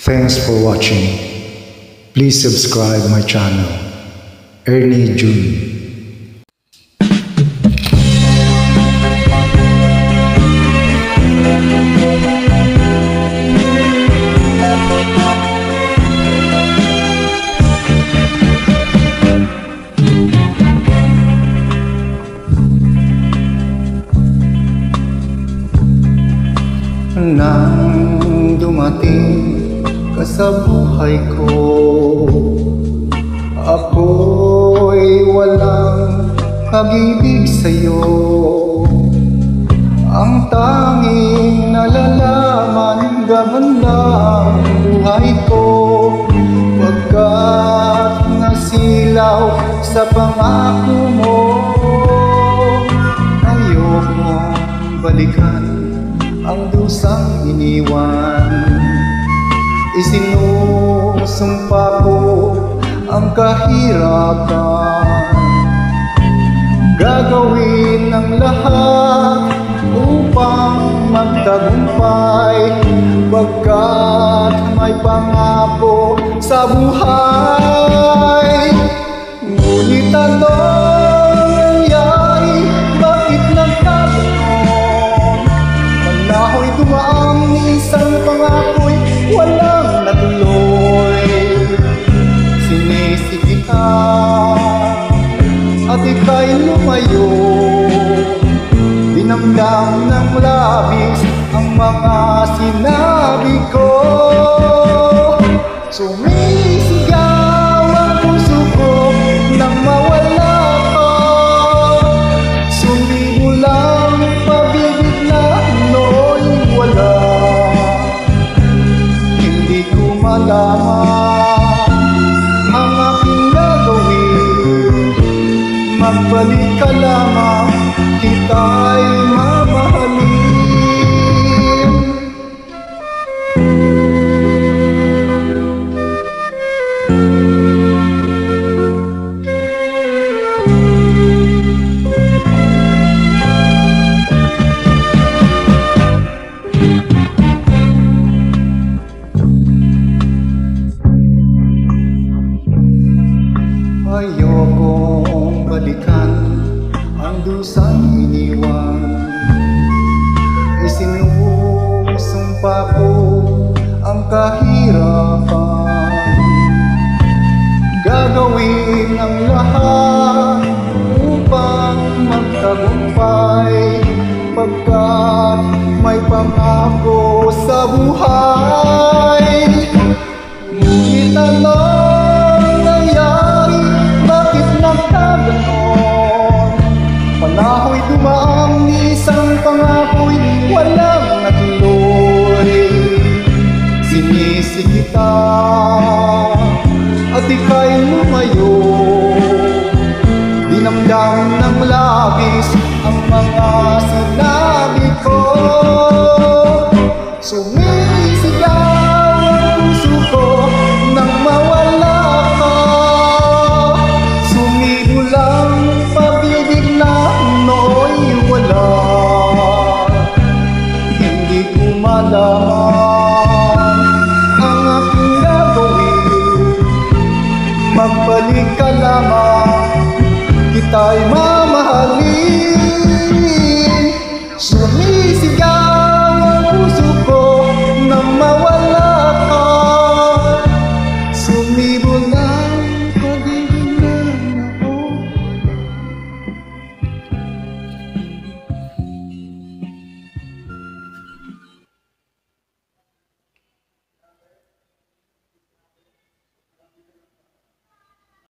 Thanks for watching. Please subscribe my channel, Ernie June. Nang dumating ka sa buhay ko, ako'y walang pag-ibig sa'yo. Ang tanging nalalaman, gaganda ang buhay ko, pagkat nasilaw sa pangako mo. Ayokong balikan ang dusang iniwan, isinusumpa ko ang kahirapan. Gagawin ang lahat upang magtagumpay, pagkat may pangako sa buhay. Ngunit anong nangyari, bakit nagkaganon? Manaho'y dumaang isang pangako'y walang natuloy. Sinisigi ka at ika'y lumayo, dinamdam ng labis ang mga sinabi ko. Sumisigaw ang puso ko nang mawala ka, sumimulang pag-ibig na noon wala. Hindi ko malaman ang aking gagawin, magbalik ka lamang, kita'y mamahalin. Ayokong balikan ang dusang iniwan, isinusumpa ko ang kahirapan. Gagawin ang lahat upang magtagumpay, pagkat may pangako sa buhay. Ngunit anong nangyari, bakit nagkaganon? Panaho'y dumaang isang pangako'y walang natuloy. Sinisigi kita at ika'y lumayo, dinamdam ng labis ang mga sinabi ko. Sumisigaw ang puso ko nang mawala ka, sumimulang pag-ibig na nooy wala. Hindi ko malaman ang aking gagawin, magbalik ka lamang, kita'y mamahalin. Sumisigaw